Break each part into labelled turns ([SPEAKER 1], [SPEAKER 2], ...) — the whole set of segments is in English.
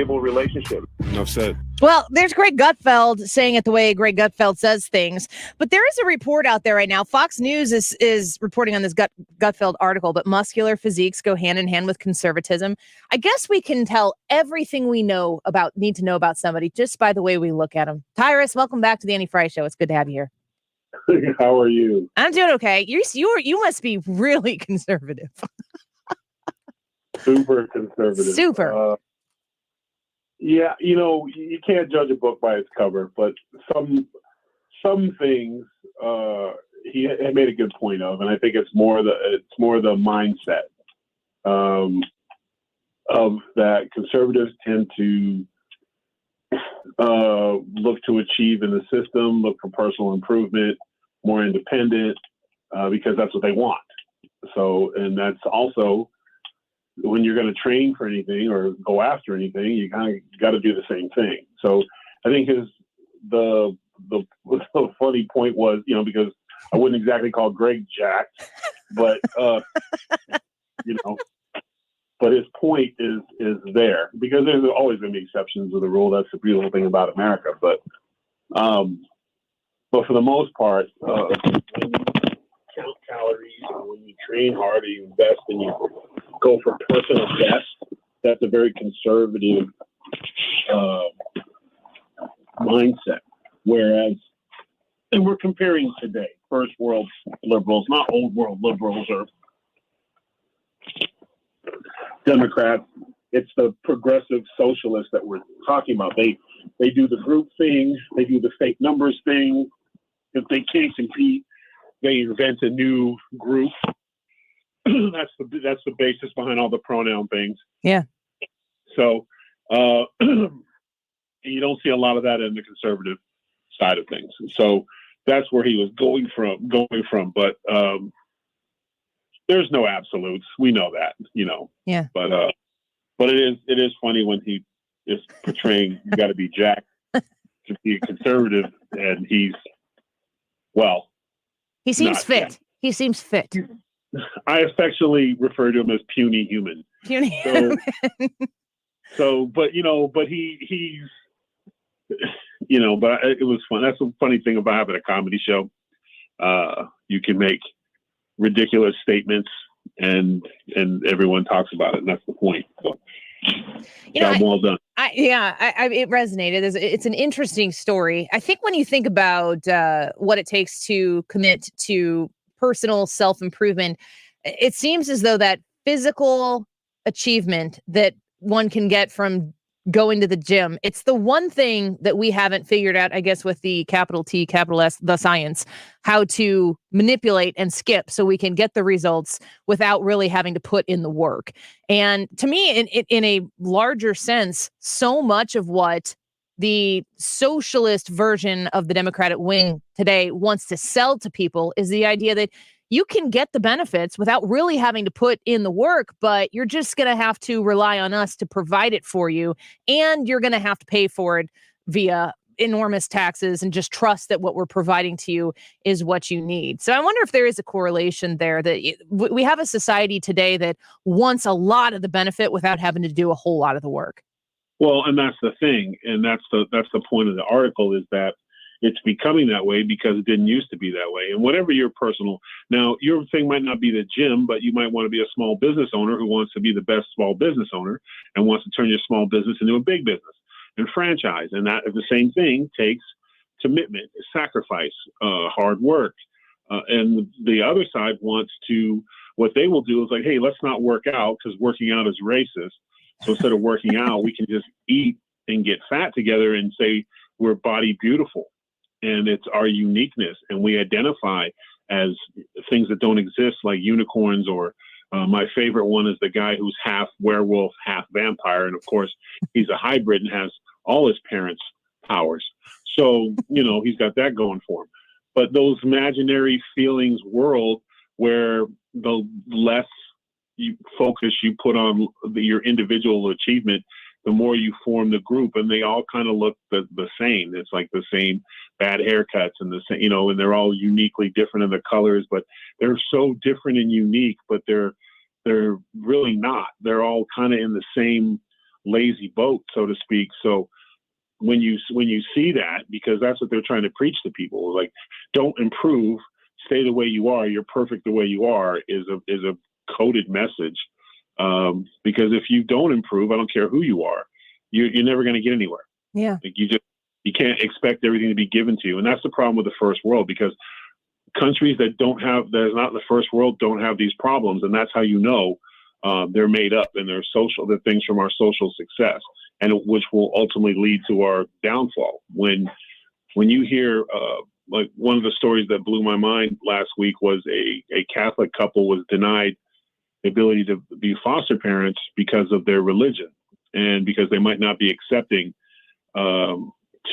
[SPEAKER 1] stable relationship.
[SPEAKER 2] Enough said.
[SPEAKER 3] Well, there's Greg Gutfeld saying it the way Greg Gutfeld says things, but there is a report out there right now. Fox News is reporting on this Gutfeld article, but muscular physiques go hand in hand with conservatism. I guess we can tell everything we need to know about somebody just by the way we look at them. Tyrus, welcome back to the Annie Fry Show. It's good to have you here.
[SPEAKER 1] How are you?
[SPEAKER 3] I'm doing okay. You must be really conservative.
[SPEAKER 1] Super conservative.
[SPEAKER 3] Super.
[SPEAKER 1] Yeah, you can't judge a book by its cover, but some things he had made a good point of, and I think it's more the mindset of that conservatives tend to look to achieve in the system, look for personal improvement, more independent, because that's what they want. So, and that's also when you're going to train for anything or go after anything, you kind of got to do the same thing. So I think the funny point was, because I wouldn't exactly call Greg jacked, but but his point is there, because there's always going to be exceptions to the rule. That's the beautiful thing about America. But for the most part, when you count calories, and when you train hard, you invest, and you go for personal best, that's a very conservative mindset. Whereas, and we're comparing today, first world liberals, not old world liberals or Democrats. It's the progressive socialists that we're talking about. They do the group thing, they do the fake numbers thing. If they can't compete, they invent a new group. That's the basis behind all the pronoun things.
[SPEAKER 3] Yeah.
[SPEAKER 1] So you don't see a lot of that in the conservative side of things. So that's where he was going from. But there's no absolutes. We know that,
[SPEAKER 3] Yeah.
[SPEAKER 1] But it is funny when he is portraying you got to be jacked to be a conservative, and he
[SPEAKER 3] seems fit.
[SPEAKER 1] Jacked.
[SPEAKER 3] He seems fit.
[SPEAKER 1] I affectionately refer to him as puny human.
[SPEAKER 3] Puny.
[SPEAKER 1] But he's, but it was fun. That's the funny thing about having a comedy show. You can make ridiculous statements and everyone talks about it. And that's the point. So, job well done.
[SPEAKER 3] It resonated. It's an interesting story. I think when you think about what it takes to commit to personal self-improvement, it seems as though that physical achievement that one can get from going to the gym, it's the one thing that we haven't figured out, I guess, with the capital T, capital S, the science, how to manipulate and skip so we can get the results without really having to put in the work. And to me, in a larger sense, so much of what the socialist version of the Democratic wing today wants to sell to people is the idea that you can get the benefits without really having to put in the work, but you're just going to have to rely on us to provide it for you. And you're going to have to pay for it via enormous taxes and just trust that what we're providing to you is what you need. So I wonder if there is a correlation there, that we have a society today that wants a lot of the benefit without having to do a whole lot of the work.
[SPEAKER 1] Well, and that's the thing. And that's the point of the article, is that it's becoming that way because it didn't used to be that way. And whatever your now your thing might not be the gym, but you might want to be a small business owner who wants to be the best small business owner and wants to turn your small business into a big business and franchise. And that the same thing takes commitment, sacrifice, hard work. And the other side wants to, what they will do is like, hey, let's not work out because working out is racist. So instead of working out, we can just eat and get fat together and say we're body beautiful. And it's our uniqueness, and we identify as things that don't exist, like unicorns, or my favorite one is the guy who's half werewolf, half vampire. And of course, he's a hybrid and has all his parents' powers. So, he's got that going for him. But those imaginary feelings world where the less focus you put on your individual achievement, the more you form the group, and they all kind of look the same. It's like the same bad haircuts and the same, and they're all uniquely different in the colors, but they're so different and unique, but they're really not. They're all kind of in the same lazy boat, so to speak. So when you see that, because that's what they're trying to preach to people, like, don't improve, stay the way you are, you're perfect the way you are, is a coded message. Because if you don't improve, I don't care who you are, you're never going to get anywhere.
[SPEAKER 3] Yeah.
[SPEAKER 1] Like, you can't expect everything to be given to you. And that's the problem with the first world, because countries that is not in the first world don't have these problems. And that's how they're made up, and they're things from our social success, and which will ultimately lead to our downfall. When you hear, like, one of the stories that blew my mind last week was a Catholic couple was denied the ability to be foster parents because of their religion, and because they might not be accepting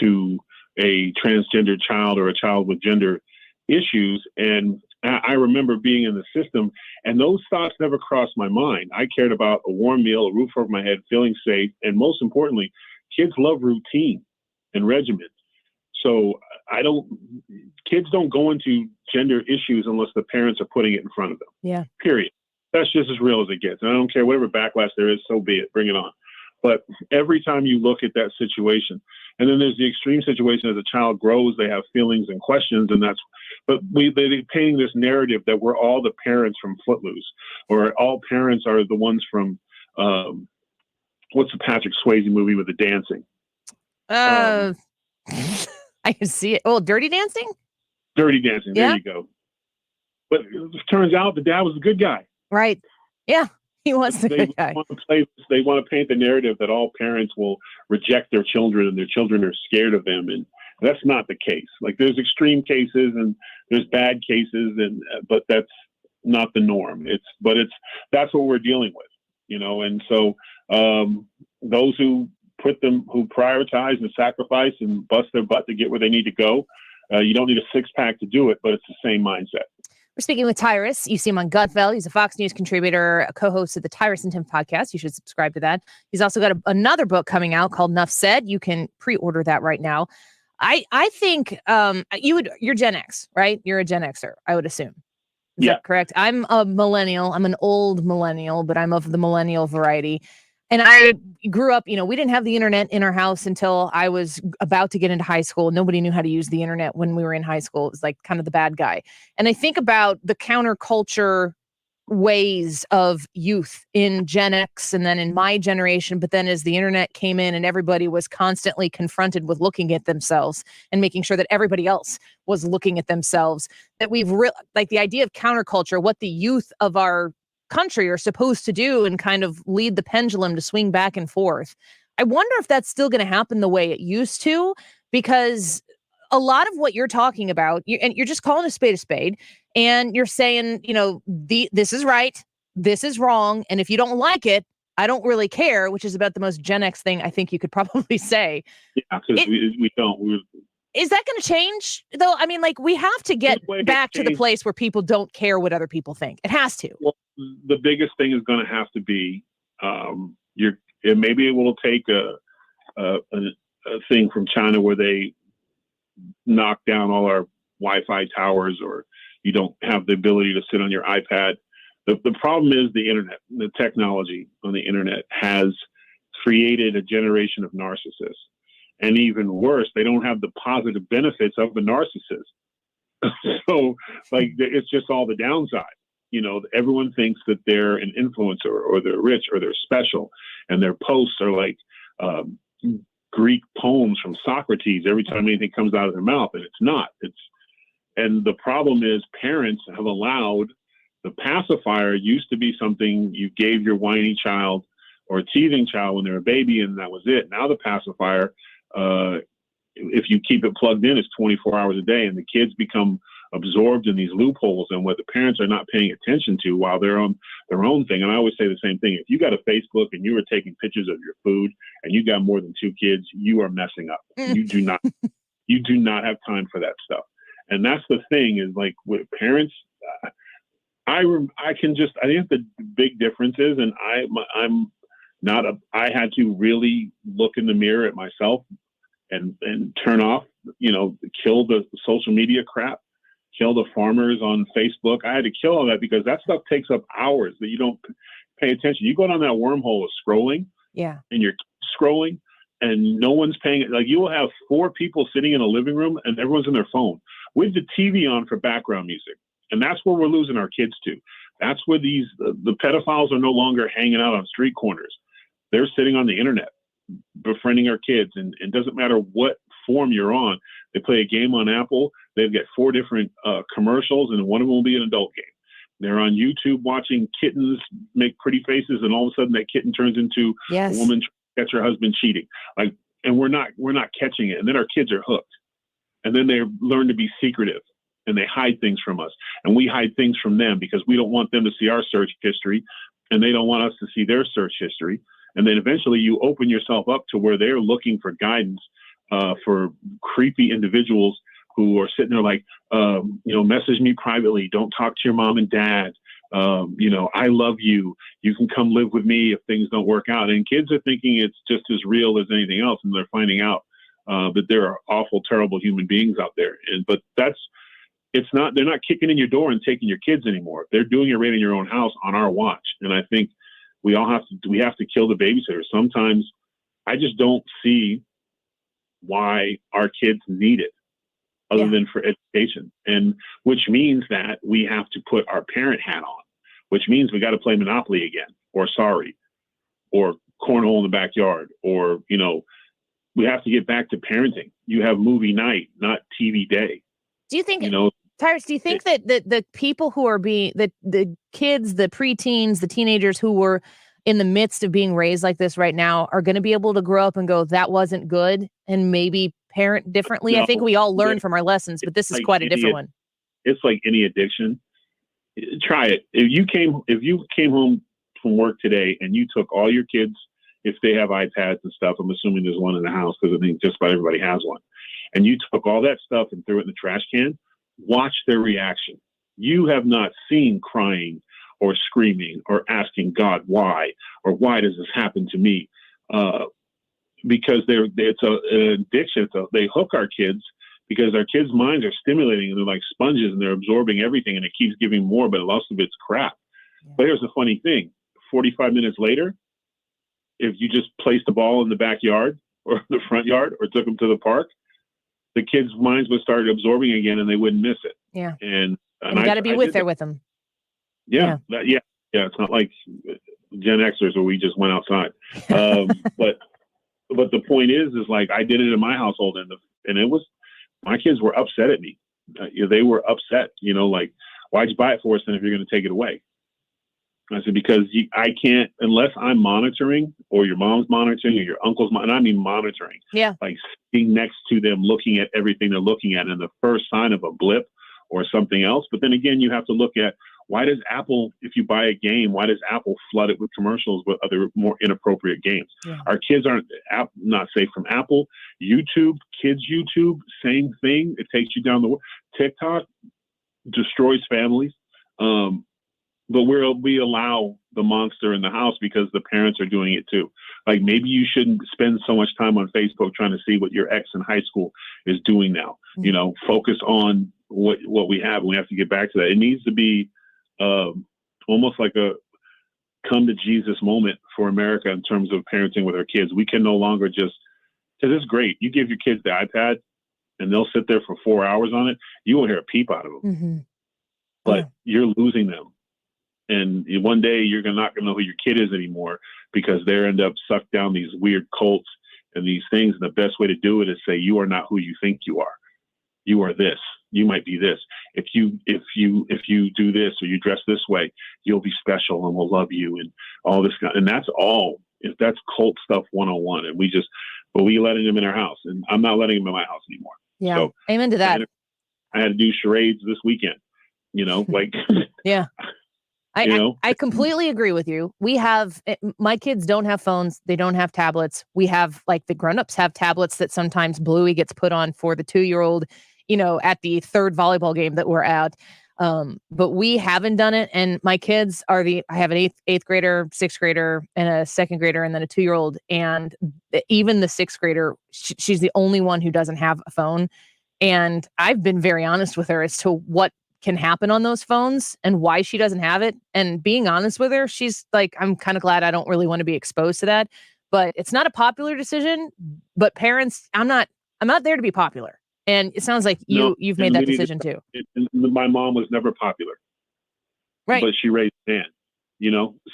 [SPEAKER 1] to a transgender child or a child with gender issues. And I remember being in the system, and those thoughts never crossed my mind. I cared about a warm meal, a roof over my head, feeling safe, and most importantly, kids love routine and regimen. So kids don't go into gender issues unless the parents are putting it in front of them.
[SPEAKER 3] Yeah.
[SPEAKER 1] Period. That's just as real as it gets. And I don't care whatever backlash there is, so be it. Bring it on. But every time you look at that situation, and then there's the extreme situation, as a child grows, they have feelings and questions, and they're painting this narrative that we're all the parents from Footloose, or all parents are the ones from, what's the Patrick Swayze movie with the dancing?
[SPEAKER 3] I can see it. Oh, Dirty Dancing?
[SPEAKER 1] Dirty Dancing.
[SPEAKER 3] Yeah.
[SPEAKER 1] There you go. But it turns out the dad was a good guy.
[SPEAKER 3] Right. Yeah. He was the good guy.
[SPEAKER 1] They want to paint the narrative that all parents will reject their children and their children are scared of them. And that's not the case. Like, there's extreme cases and there's bad cases, but that's not the norm. That's what we're dealing with, And so those who prioritize and sacrifice and bust their butt to get where they need to go, you don't need a six-pack to do it, but it's the same mindset.
[SPEAKER 3] We're speaking with Tyrus. You see him on Gutfeld. He's a Fox News contributor, a co-host of the Tyrus and Tim podcast. You should subscribe to that. He's also got another book coming out called Nuff Said. You can pre-order that right now. I think you're Gen X, right? You're a Gen Xer, I would assume. Is that correct? I'm a millennial. I'm an old millennial, but I'm of the millennial variety. And I grew up, we didn't have the internet in our house until I was about to get into high school. Nobody knew how to use the internet when we were in high school. It was like kind of the bad guy. And I think about the counterculture ways of youth in Gen X and then in my generation. But then as the internet came in and everybody was constantly confronted with looking at themselves and making sure that everybody else was looking at themselves, that like the idea of counterculture, what the youth of our country are supposed to do and kind of lead the pendulum to swing back and forth. I wonder if that's still going to happen the way it used to, because a lot of what you're talking about, and you're just calling a spade, and you're saying, this is right, this is wrong, and if you don't like it, I don't really care, which is about the most Gen X thing I think you could probably say.
[SPEAKER 1] Yeah, because we don't.
[SPEAKER 3] Is that going to change, though? I mean, like, we have to get back to the place where people don't care what other people think. It has to.
[SPEAKER 1] Well, the biggest thing is going to have to be maybe it will take a thing from China where they knock down all our Wi-Fi towers, or you don't have the ability to sit on your iPad. The problem is the internet. The technology on the internet has created a generation of narcissists. And even worse, they don't have the positive benefits of the narcissist. So, like, it's just all the downside. Everyone thinks that they're an influencer, or they're rich, or they're special, and their posts are like Greek poems from Socrates every time anything comes out of their mouth, and it's not. And the problem is parents have allowed the pacifier. Used to be something you gave your whiny child or teething child when they're a baby, and that was it. Now the pacifier, if you keep it plugged in, it's 24 hours a day, and the kids become absorbed in these loopholes and what the parents are not paying attention to while they're on their own thing. And I always say the same thing. If you got a Facebook and you were taking pictures of your food and you got more than 2 kids, you are messing up. You do not have time for that stuff. And that's the thing, is like with parents, I think the big difference is, and I had to really look in the mirror at myself and turn off, kill the social media crap, kill the farmers on Facebook. I had to kill all that, because that stuff takes up hours that you don't pay attention. You go down that wormhole of scrolling,
[SPEAKER 3] yeah,
[SPEAKER 1] and your scrolling and no one's paying it. Like you will have 4 people sitting in a living room and everyone's in their phone with the TV on for background music. And that's where we're losing our kids to. That's where the pedophiles are no longer hanging out on street corners. They're sitting on the internet, befriending our kids. And it doesn't matter what form you're on. They play a game on Apple. They've got 4 different commercials, and one of them will be an adult game. They're on YouTube watching kittens make pretty faces, and all of a sudden that kitten turns into a woman trying to catch her husband cheating. Like, and we're not catching it. And then our kids are hooked. And then they learn to be secretive, and they hide things from us, and we hide things from them because we don't want them to see our search history, and they don't want us to see their search history. And then eventually you open yourself up to where they're looking for guidance for creepy individuals who are sitting there like, message me privately. Don't talk to your mom and dad. I love you. You can come live with me if things don't work out. And kids are thinking it's just as real as anything else. And they're finding out that there are awful, terrible human beings out there. But they're not kicking in your door and taking your kids anymore. They're doing it right in your own house on our watch. And I think we have to kill the babysitter. Sometimes I just don't see why our kids need it other than for education. And which means that we have to put our parent hat on, which means we got to play Monopoly again, or Sorry, or Cornhole in the backyard, or, we have to get back to parenting. You have movie night, not TV day.
[SPEAKER 3] Do you think, Tyrus, do you think that the people who are the kids, the preteens, the teenagers who were in the midst of being raised like this right now are going to be able to grow up and go, that wasn't good, and maybe parent differently? No, I think we all learn from our lessons, but this is quite a different one.
[SPEAKER 1] It's like any addiction. Try it. If you came home from work today and you took all your kids, if they have iPads and stuff, I'm assuming there's one in the house because I think just about everybody has one, and you took all that stuff and threw it in the trash can, watch their reaction. You have not seen crying or screaming or asking God why, or why does this happen to me? Because it's an addiction. They hook our kids because our kids' minds are stimulating and they're like sponges and they're absorbing everything, and it keeps giving more, but lots of it's crap. Yeah. But here's the funny thing. 45 minutes later, if you just placed the ball in the backyard or the front yard or took them to the park, the kids' minds would start absorbing again and they wouldn't miss it.
[SPEAKER 3] Yeah.
[SPEAKER 1] And
[SPEAKER 3] you got to be there with them.
[SPEAKER 1] Yeah. It's not like Gen Xers where we just went outside. But the point is like, I did it in my household, and it was, my kids were upset at me. They were upset, like, why'd you buy it for us then if you're going to take it away? I said, because I can't, unless I'm monitoring, or your mom's monitoring, or your uncle's and I mean monitoring.
[SPEAKER 3] Yeah.
[SPEAKER 1] Like sitting next to them, looking at everything they're looking at, and the first sign of a blip or something else. But then again, you have to look at, why does Apple, if you buy a game, why does Apple flood it with commercials with other more inappropriate games? Yeah. Our kids aren't not safe from Apple. YouTube, kids YouTube, same thing. It takes you down the road. TikTok destroys families. But we allow the monster in the house because the parents are doing it too. Like, maybe you shouldn't spend so much time on Facebook trying to see what your ex in high school is doing now. Mm-hmm. Focus on what we have. We have to get back to that. It needs to be almost like a come to Jesus moment for America in terms of parenting with our kids. We can no longer just, because it's great. You give your kids the iPad and they'll sit there for 4 hours on it. You won't hear a peep out of them. Mm-hmm. But you're losing them. And one day you're not going to know who your kid is anymore because they end up sucked down these weird cults and these things. And the best way to do it is say, you are not who you think you are. You are this. You might be this. If you do this or you dress this way, you'll be special and we'll love you and all this kind. And that's all. If that's cult stuff 101. And but we letting them in our house, and I'm not letting them in my house anymore.
[SPEAKER 3] Yeah. So amen to that.
[SPEAKER 1] I had to do charades this weekend. Like
[SPEAKER 3] yeah. I completely agree with you. My kids don't have phones. They don't have tablets. We have, like, the grownups have tablets that sometimes Bluey gets put on for the 2-year-old, at the third volleyball game that we're at. But we haven't done it. And my kids I have an eighth grader, 6th grader, and a 2nd grader, and then a 2-year-old. And even the 6th grader, she's the only one who doesn't have a phone. And I've been very honest with her as to what can happen on those phones and why she doesn't have it. And being honest with her, she's like, I'm kind of glad I don't really want to be exposed to that. but it's not a popular decision. But parents, I'm not there to be popular. And it sounds like you've made that decision too.
[SPEAKER 1] My mom was never popular,
[SPEAKER 3] right?
[SPEAKER 1] But she raised a man,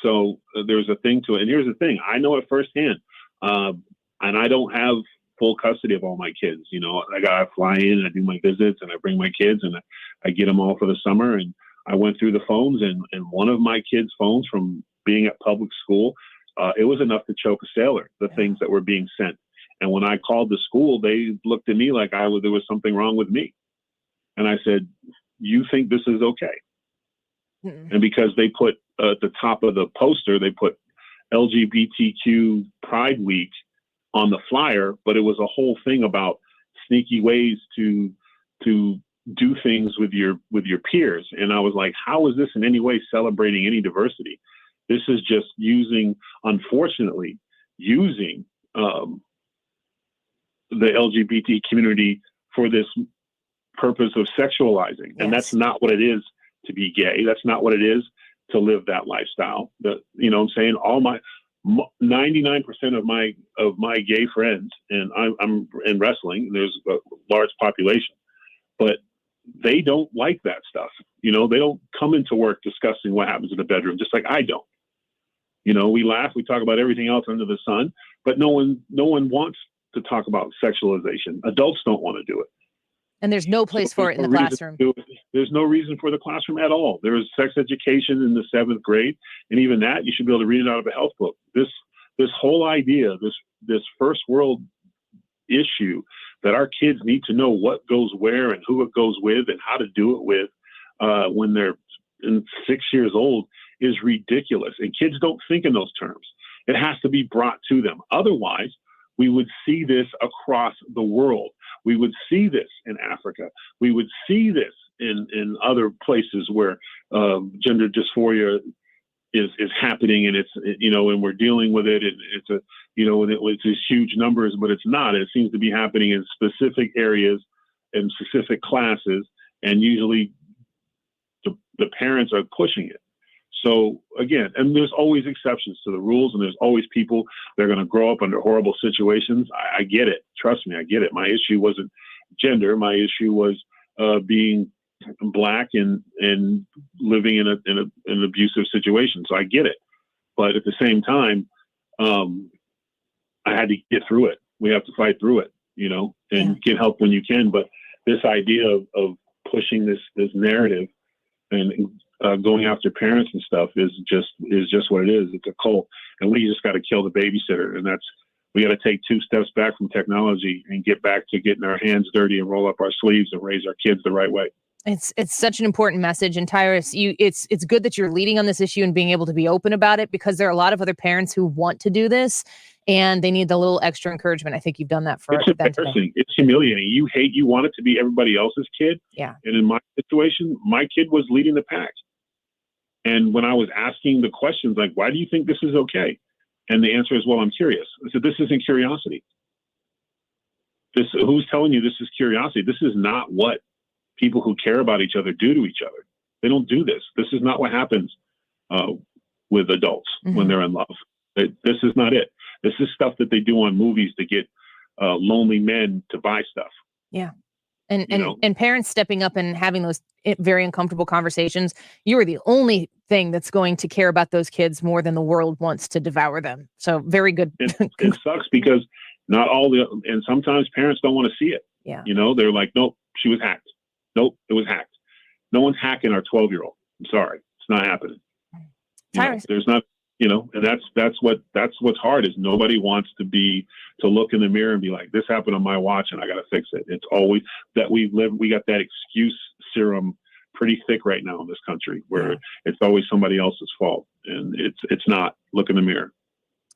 [SPEAKER 1] So there's a thing to it. And here's the thing: I know it firsthand, and I don't have full custody of all my kids. I gotta fly in and I do my visits and I bring my kids and I get them all for the summer. And I went through the phones and one of my kids' phones from being at public school, it was enough to choke a sailor. The things that were being sent. And when I called the school, they looked at me like there was something wrong with me. And I said, "You think this is okay?" Mm-mm. And because they put at the top of the poster, they put LGBTQ Pride Week on the flyer, but it was a whole thing about sneaky ways to do things with your peers. And I was like, how is this in any way celebrating any diversity? This is just unfortunately using the LGBT community for this purpose of sexualizing. Yes. And that's not what it is to be gay. That's not what it is to live that lifestyle. I'm saying? All my 99% of my gay friends, and I'm in wrestling, there's a large population, but they don't like that stuff. They don't come into work discussing what happens in the bedroom, just like I don't. We laugh, we talk about everything else under the sun, but no one wants to talk about sexualization. Adults don't want to do it.
[SPEAKER 3] And there's no place for it in the classroom.
[SPEAKER 1] There's no reason for the classroom at all. There is sex education in the 7th grade. And even that, you should be able to read it out of a health book. This whole idea, this first world issue that our kids need to know what goes where and who it goes with and how to do it with when they're 6 years old is ridiculous. And kids don't think in those terms. It has to be brought to them. Otherwise, we would see this across the world. We would see this in Africa. We would see this in other places where gender dysphoria is happening, and and we're dealing with it. It's these huge numbers, but it's not. It seems to be happening in specific areas and specific classes, and usually the parents are pushing it. So again, and there's always exceptions to the rules, and there's always people that are going to grow up under horrible situations. I get it. Trust me, I get it. My issue wasn't gender. My issue was being Black and living in an abusive situation. So I get it. But at the same time, I had to get through it. We have to fight through it, and get help when you can. But this idea of pushing this narrative and going after parents and stuff is just what it is. It's a cult, and we just got to kill the babysitter. And we got to take 2 steps back from technology and get back to getting our hands dirty and roll up our sleeves and raise our kids the right way.
[SPEAKER 3] It's such an important message. And Tyrus, it's good that you're leading on this issue and being able to be open about it, because there are a lot of other parents who want to do this and they need the little extra encouragement. I think you've done that for them today. It's embarrassing.
[SPEAKER 1] It's humiliating. You want it to be everybody else's kid.
[SPEAKER 3] Yeah.
[SPEAKER 1] And in my situation, my kid was leading the pack. And when I was asking the questions, like, why do you think this is okay? And the answer is, well, I'm curious. I said, this isn't curiosity. Who's telling you this is curiosity? This is not what people who care about each other do to each other. They don't do this. This is not what happens with adults when they're in love. This is not it. This is stuff that they do on movies to get lonely men to buy stuff.
[SPEAKER 3] Yeah. And parents stepping up and having those very uncomfortable conversations. You are the only thing that's going to care about those kids more than the world wants to devour them. So very good.
[SPEAKER 1] It sucks because not all and sometimes parents don't want to see it.
[SPEAKER 3] Yeah.
[SPEAKER 1] They're like, nope, she was hacked. Nope, it was hacked. No one's hacking our 12-year-old. I'm sorry. It's not happening. There's not, and that's what's hard is nobody wants to look in the mirror and be like, this happened on my watch and I got to fix it. It's always that we got that excuse serum pretty thick right now in this country where it's always somebody else's fault. And it's not. Look in the mirror.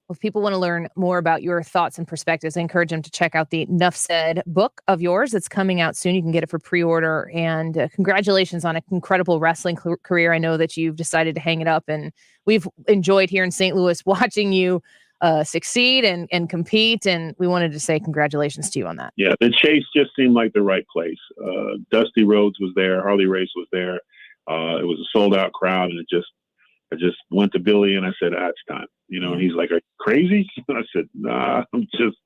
[SPEAKER 3] Well, if people want to learn more about your thoughts and perspectives, I encourage them to check out the Nuff Said book of yours. It's coming out soon. You can get it for pre-order. And congratulations on an incredible wrestling career. I know that you've decided to hang it up, and we've enjoyed here in St. Louis watching you succeed and compete. And we wanted to say congratulations to you on that.
[SPEAKER 1] Yeah, the chase just seemed like the right place. Dusty Rhodes was there. Harley Race was there. It was a sold-out crowd, and I just went to Billy and I said, it's time, and he's like, are you crazy? I said, nah, I'm just